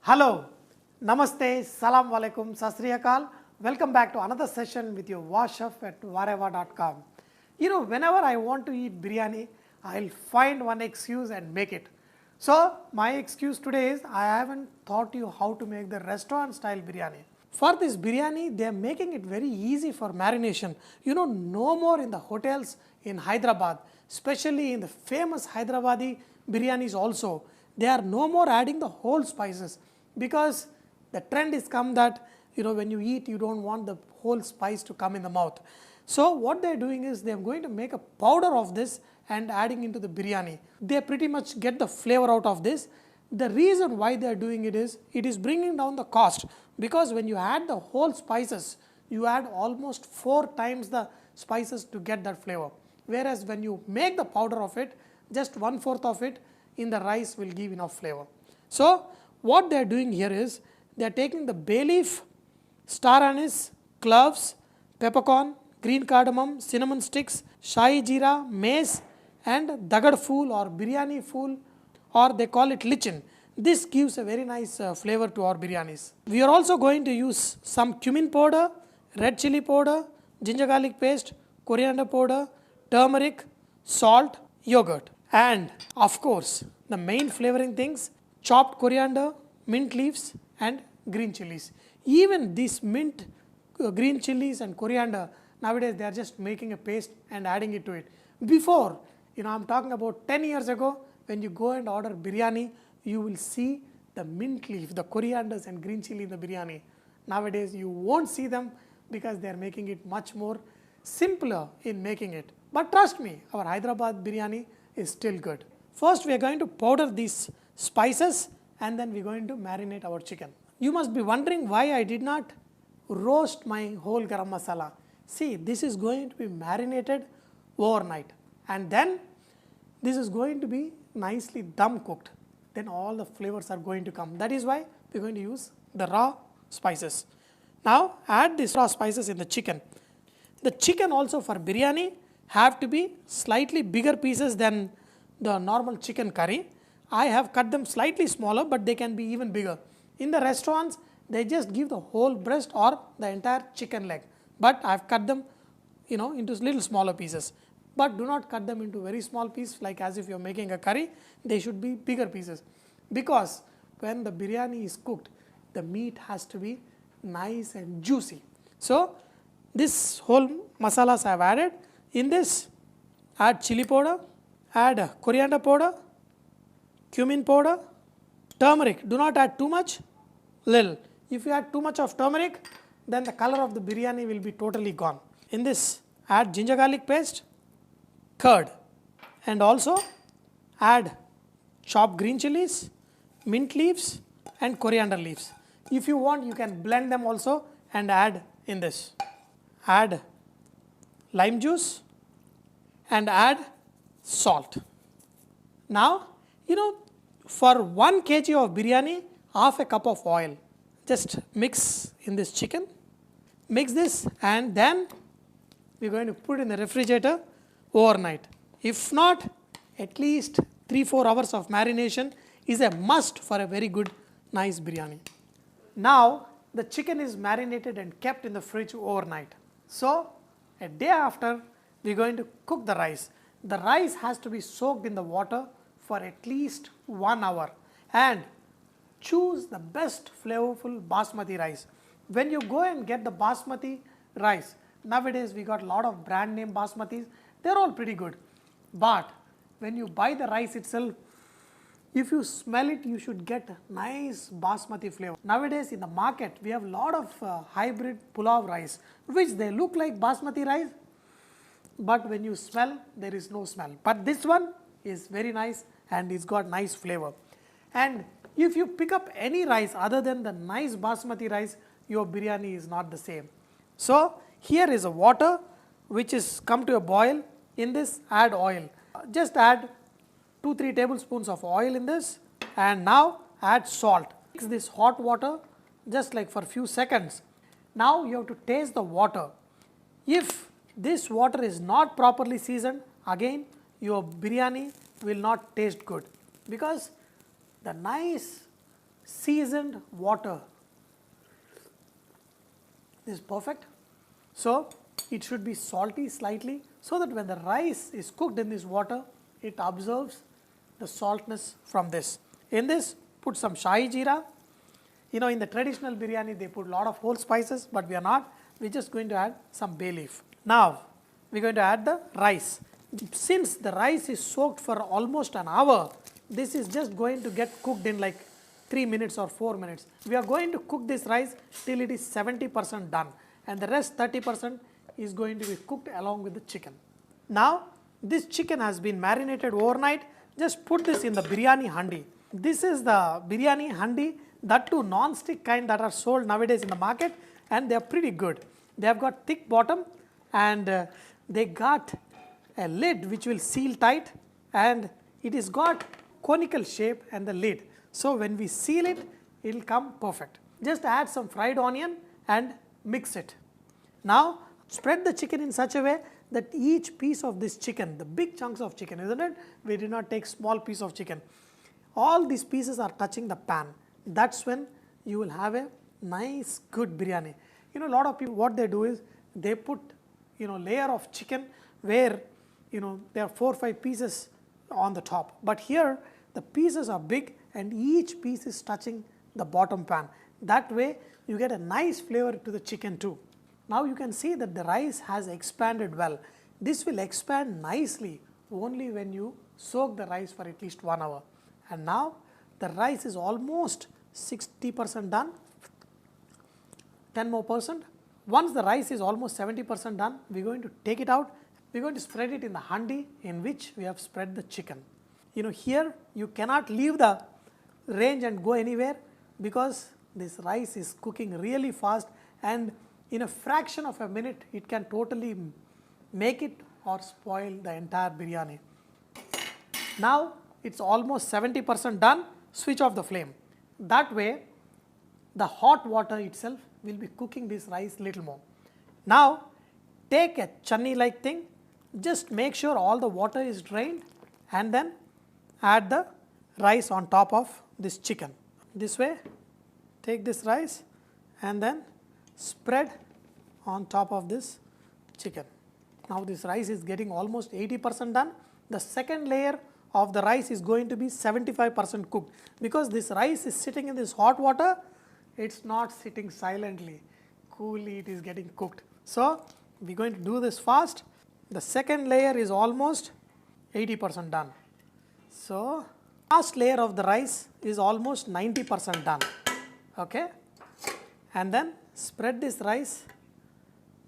Hello, Namaste, Salam Alaikum, Sat Sri Akal. Welcome back to another session with your Washaf at vareva.com. Whenever I want to eat biryani, I'll find one excuse and make it. So, my excuse today is I haven't taught you how to make the restaurant style biryani. For this biryani, they are making it very easy for marination. No more in the hotels in Hyderabad, especially in the famous Hyderabadi biryanis also. They are no more adding the whole spices because the trend is come that when you eat you don't want the whole spice to come in the mouth. So what they are doing is they are going to make a powder of this and adding into the biryani. They pretty much get the flavor out of this. The reason why they are doing it is bringing down the cost, because when you add the whole spices you add almost 4 times the spices to get that flavor, whereas when you make the powder of it, just 1/4 of it in the rice will give enough flavor. So what they are doing here is they are taking the bay leaf, star anise, cloves, peppercorn, green cardamom, cinnamon sticks, shahi jeera, mace and dagad fool or biryani fool, or they call it lichin. This gives a very nice flavor to our biryanis. We are also going to use some cumin powder, red chili powder, ginger garlic paste, coriander powder, turmeric, salt, yogurt, and of course the main flavoring things: chopped coriander, mint leaves and green chilies. Even this mint, green chilies and coriander, nowadays they are just making a paste and adding it to it. Before, I'm talking about 10 years ago, when you go and order biryani, you will see the mint leaf, the corianders and green chili in the biryani. Nowadays you won't see them because they are making it much more simpler in making it. But trust me, our Hyderabad biryani is still good. First we are going to powder these spices and then we are going to marinate our chicken. You must be wondering why I did not roast my whole garam masala. See, this is going to be marinated overnight and then this is going to be nicely dum cooked. Then all the flavors are going to come. That is why we are going to use the raw spices. Now add these raw spices in the chicken. The chicken also for biryani have to be slightly bigger pieces than the normal chicken curry. I have cut them slightly smaller, but they can be even bigger. In the restaurants, they just give the whole breast or the entire chicken leg. But I have cut them into little smaller pieces. But do not cut them into very small pieces like as if you are making a curry. They should be bigger pieces, because when the biryani is cooked, the meat has to be nice and juicy. So this whole masalas I have added. In this, add chili powder, add coriander powder, cumin powder, turmeric. Do not add too much, little. If you add too much of turmeric, then the color of the biryani will be totally gone. In this, add ginger garlic paste, curd, and also add chopped green chilies, mint leaves and coriander leaves. If you want, you can blend them also and add in this. Add lime juice and add salt. Now, for 1 kg of biryani, half a cup of oil. Just mix in this chicken, mix this, and then we are going to put in the refrigerator overnight. If not, at least 3-4 hours of marination is a must for a very good, nice biryani. Now, the chicken is marinated and kept in the fridge overnight. So, a day after, we are going to cook the rice. The rice has to be soaked in the water for at least 1 hour, and choose the best flavorful basmati rice. When you go and get the basmati rice, nowadays we got a lot of brand name basmatis, they are all pretty good. But when you buy the rice itself, if you smell it, you should get nice basmati flavor. Nowadays in the market, we have a lot of hybrid pulao rice, which they look like basmati rice, but when you smell, there is no smell. But this one is very nice and it's got nice flavor. And if you pick up any rice other than the nice basmati rice, your biryani is not the same. So here is a water which is come to a boil. In this, add oil. Just add 2-3 tablespoons of oil in this, and now add salt. Mix this hot water just like for a few seconds. Now you have to taste the water. If this water is not properly seasoned, again your biryani will not taste good, because the nice seasoned water. This is perfect. So it should be salty slightly, so that when the rice is cooked in this water, it absorbs the saltness from this. In this, put some shahi jeera. You know, in the traditional biryani, they put a lot of whole spices, but we are not. We're just going to add some bay leaf. Now, we're going to add the rice. Since the rice is soaked for almost an hour, this is just going to get cooked in like 3 minutes or 4 minutes. We are going to cook this rice till it is 70% done, and the rest 30% is going to be cooked along with the chicken. Now, this chicken has been marinated overnight. Just put this in the biryani handi. This is the biryani handi, that too non-stick kind that are sold nowadays in the market, and they are pretty good. They have got thick bottom, and they got a lid which will seal tight, and it is got conical shape and the lid. So when we seal it, it will come perfect. Just add some fried onion and mix it. Now spread the chicken in such a way that each piece of this chicken, the big chunks of chicken, isn't it? We did not take small piece of chicken. All these pieces are touching the pan. That's when you will have a nice good biryani. You know, a lot of people, what they do is they put, you know, layer of chicken where, you know, there are 4 or 5 pieces on the top. But here the pieces are big and each piece is touching the bottom pan. That way you get a nice flavor to the chicken too. Now you can see that the rice has expanded well. This will expand nicely only when you soak the rice for at least 1 hour. And now the rice is almost 60% done, 10 more percent. Once the rice is almost 70% done, we are going to take it out. We are going to spread it in the handi in which we have spread the chicken. You know, here you cannot leave the range and go anywhere, because this rice is cooking really fast, and in a fraction of a minute it can totally make it or spoil the entire biryani. Now it's almost 70% done. Switch off the flame. That way the hot water itself will be cooking this rice little more. Now take a chutney like thing, just make sure all the water is drained, and then add the rice on top of this chicken. This way, take this rice and then spread on top of this chicken. Now this rice is getting almost 80% done. The second layer of the rice is going to be 75% cooked, because this rice is sitting in this hot water. It's not sitting silently, coolly it is getting cooked. So we're going to do this fast. The second layer is almost 80% done. So last layer of the rice is almost 90% done. Okay, and then spread this rice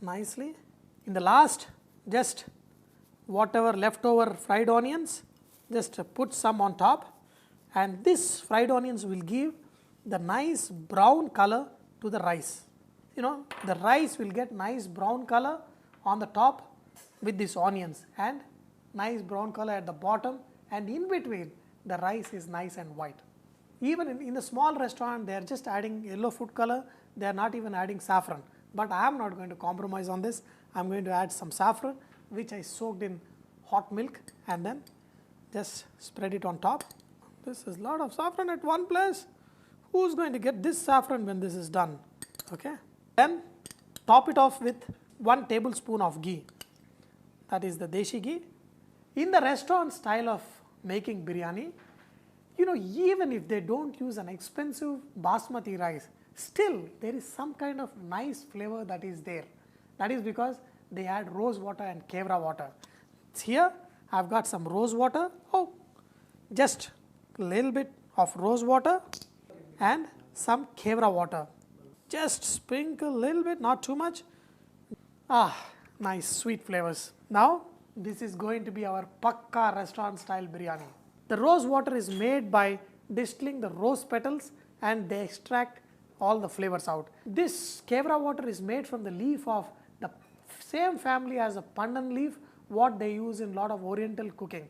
nicely. In the last, just whatever leftover fried onions, just put some on top, and this fried onions will give the nice brown color to the rice. You know, the rice will get nice brown color on the top with these onions, and nice brown color at the bottom, and in between the rice is nice and white. Even in the small restaurant, they are just adding yellow food color, they are not even adding saffron. But I am not going to compromise on this. I am going to add some saffron, which I soaked in hot milk, and then just spread it on top. This is a lot of saffron at one place. Who's going to get this saffron when this is done? Okay. Then top it off with 1 tablespoon of ghee. That is the deshi ghee. In the restaurant style of making biryani, you know, even if they don't use an expensive basmati rice, still there is some kind of nice flavor that is there. That is because they add rose water and kevra water. Here I have got some rose water. Oh, just a little bit of rose water and some kevra water. Just sprinkle a little bit, not too much. Ah, nice sweet flavors. Now this is going to be our pakka restaurant style biryani. The rose water is made by distilling the rose petals, and they extract all the flavors out. This kevra water is made from the leaf of the same family as a pandan leaf, what they use in a lot of oriental cooking,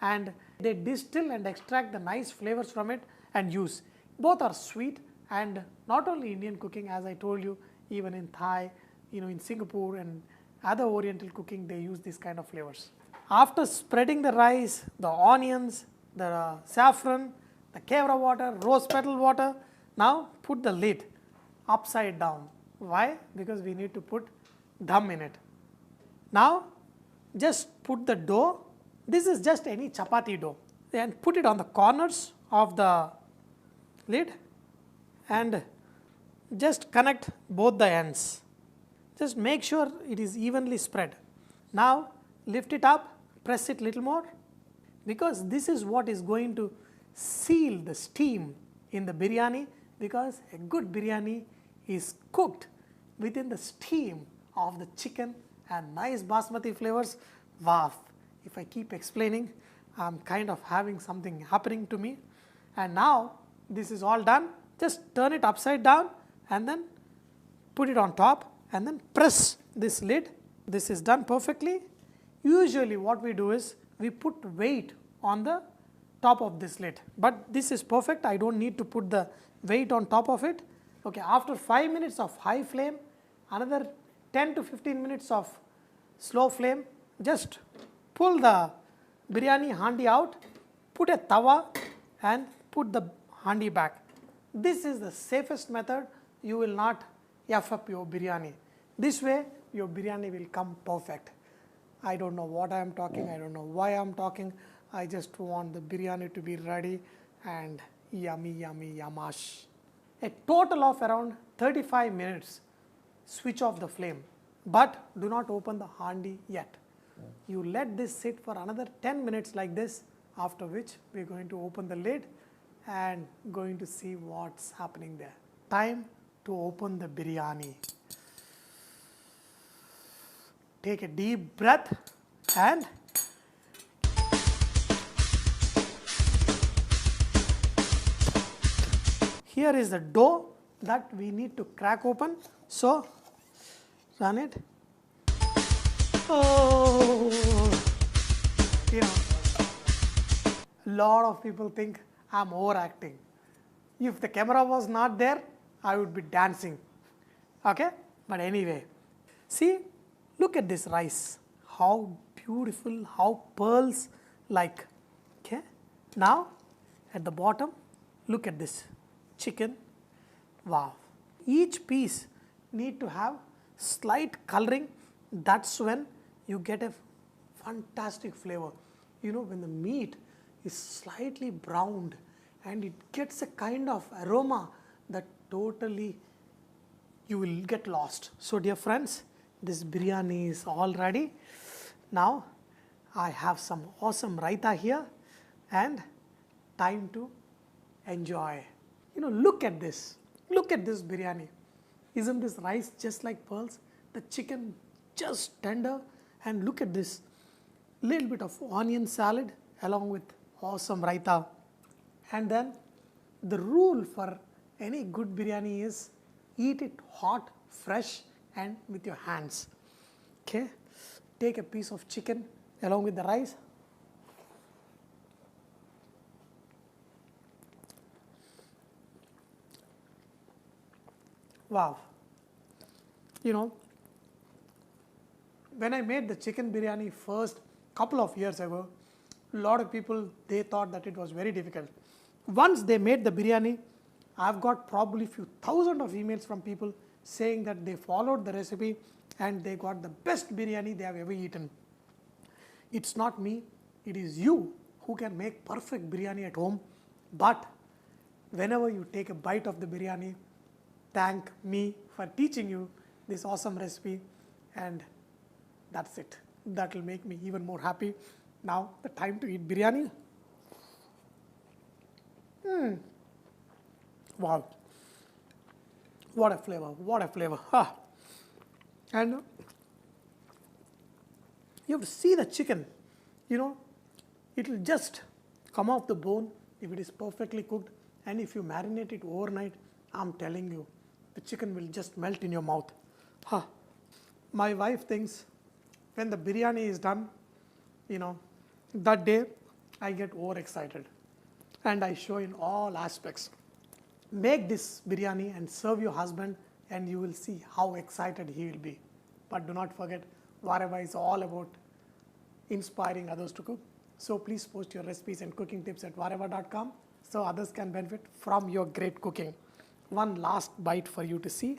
and they distill and extract the nice flavors from it and use. Both are sweet, and not only Indian cooking, as I told you, even in Thai, you know, in Singapore and other oriental cooking, they use these kind of flavors. After spreading the rice, the onions, the saffron, the kevra water, rose petal water, Now put the lid upside down. Why? Because we need to put dum in it. Now just put the dough, this is just any chapati dough, and put it on the corners of the lid and just connect both the ends. Just make sure it is evenly spread. Now lift it up, press it little more, because this is what is going to seal the steam in the biryani, because a good biryani is cooked within the steam of the chicken and nice basmati flavors. Wow, if I keep explaining, I'm kind of having something happening to me. And now this is all done. Just turn it upside down and then put it on top and then press this lid. This is done perfectly. Usually what we do is we put weight on the top of this lid, but this is perfect. I don't need to put the weight on top of it. Okay, after 5 minutes of high flame, another 10 to 15 minutes of slow flame, just pull the biryani handi out, put a tawa and put the handi back. This is the safest method. You will not F up your biryani. This way your biryani will come perfect. I don't know what I am talking, I don't know why I am talking. I just want the biryani to be ready and yummy, yummy, yamash. A total of around 35 minutes. Switch off the flame, but do not open the handi yet. You let this sit for another 10 minutes like this, after which we are going to open the lid and going to see what's happening there. Time to open the biryani. Take a deep breath and here is the dough that we need to crack open. So run it. Oh, you know, a lot of people think I'm overacting. If the camera was not there, I would be dancing. Okay? But anyway, see, look at this rice. How beautiful, how pearls like. Okay? Now, at the bottom, look at this chicken. Wow. Each piece need to have slight coloring. That's when you get a fantastic flavor. You know, when the meat is slightly browned and it gets a kind of aroma that totally you will get lost. So dear friends, this biryani is all ready. Now I have some awesome raita here and time to enjoy. You know, look at this. Look at this biryani. Isn't this rice just like pearls? The chicken just tender, and look at this little bit of onion salad along with awesome raita. And then the rule for any good biryani is eat it hot, fresh and with your hands. Okay, take a piece of chicken along with the rice. Wow. You know, when I made the chicken biryani first couple of years ago, a lot of people, they thought that it was very difficult. Once they made the biryani, I've got probably few thousand of emails from people saying that they followed the recipe and they got the best biryani they have ever eaten. It's not me, it is you who can make perfect biryani at home. But whenever you take a bite of the biryani, thank me for teaching you this awesome recipe, and that's it. That will make me even more happy. Now the time to eat biryani. Wow, what a flavor, what a flavor. And you have to see the chicken, you know, it will just come off the bone if it is perfectly cooked, and if you marinate it overnight, I'm telling you, the chicken will just melt in your mouth. My wife thinks when the biryani is done, you know, that day I get overexcited and I show in all aspects. Make this biryani and serve your husband and you will see how excited he will be. But do not forget, Vareva is all about inspiring others to cook. So please post your recipes and cooking tips at vareva.com so others can benefit from your great cooking. one last bite for you to see.